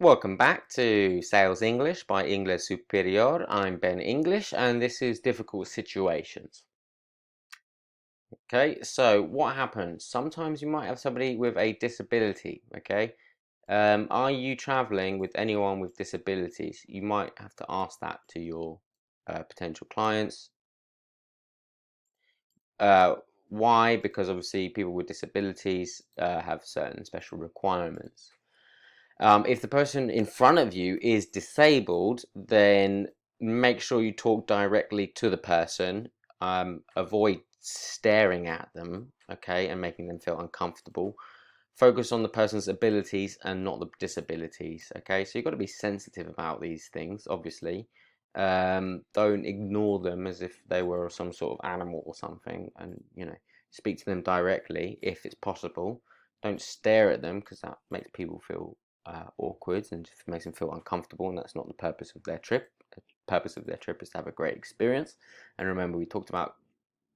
Welcome back to Sales English by Inglés Superior. I'm Ben English and this is difficult situations. Okay, so what happens? Sometimes you might have somebody with a disability, okay? Are you traveling with anyone with disabilities? You might have to ask that to your potential clients. Uh, why? Because obviously people with disabilities have certain special requirements. If the person in front of you is disabled, then make sure you talk directly to the person. Avoid staring at them, okay, and making them feel uncomfortable. Focus on the person's abilities and not the disabilities, okay? So you've got to be sensitive about these things, obviously. Don't ignore them as if they were some sort of animal or something, and speak to them directly if it's possible. Don't stare at them because that makes people feel awkward and just makes them feel uncomfortable, and that's not the purpose of their trip. The purpose of their trip is to have a great experience. And remember, we talked about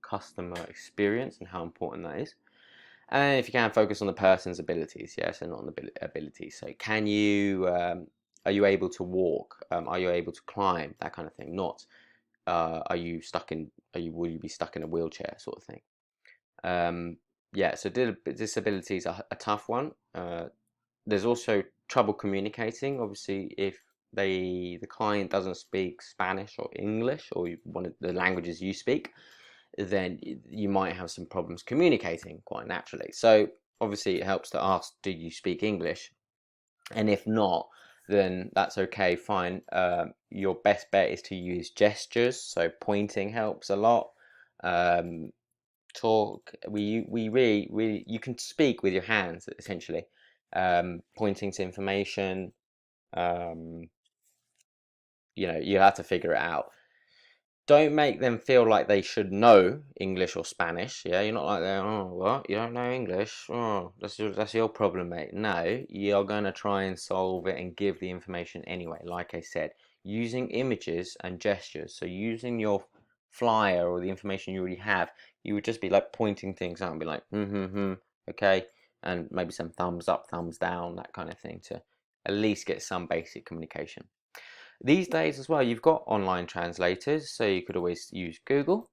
customer experience and how important that is. And if you can, focus on the person's abilities, yes, and not on the abilities. So, are you able to walk? Are you able to climb? That kind of thing. Not, will you be stuck in a wheelchair, sort of thing. Yeah. So, disabilities are a tough one. There's also trouble communicating. Obviously, if the client doesn't speak Spanish or English or one of the languages you speak, then you might have some problems communicating quite naturally. So obviously it helps to ask, do you speak English? And if not, then that's okay, fine. Your best bet is to use gestures. So pointing helps a lot. Um, talk. We really you can speak with your hands essentially. Pointing to information. Um, you have to figure it out. Don't make them feel like they should know English or Spanish. Yeah, you're not like that. Oh, what? You don't know English? Oh, that's your problem, mate. No, you're gonna try and solve it and give the information anyway. Like I said, using images and gestures. So using your flyer or the information you already have, you would just be like pointing things out and be like, okay, and maybe some thumbs up, thumbs down, that kind of thing to at least get some basic communication. These days as well, you've got online translators, so you could always use Google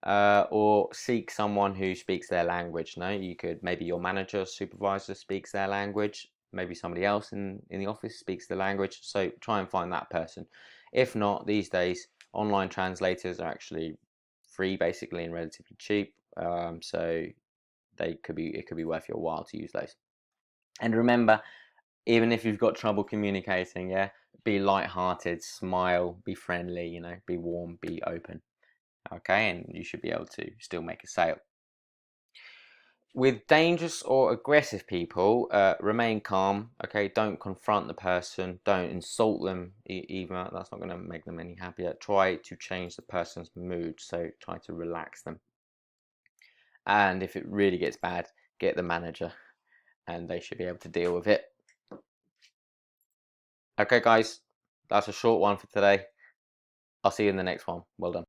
or seek someone who speaks their language. No, you could maybe your manager, supervisor speaks their language. Maybe somebody else in the office speaks the language. So try and find that person. If not, these days online translators are actually free, basically, and relatively cheap. So it could be worth your while to use those. And remember, even if you've got trouble communicating, yeah, be light-hearted, smile, be friendly, be warm, be open. Okay, and you should be able to still make a sale. With dangerous or aggressive people, remain calm. Okay, don't confront the person, don't insult them either. That's not going to make them any happier. Try to change the person's mood, so try to relax them. And if it really gets bad, get the manager, and they should be able to deal with it. Okay, guys, that's a short one for today. I'll see you in the next one. Well done.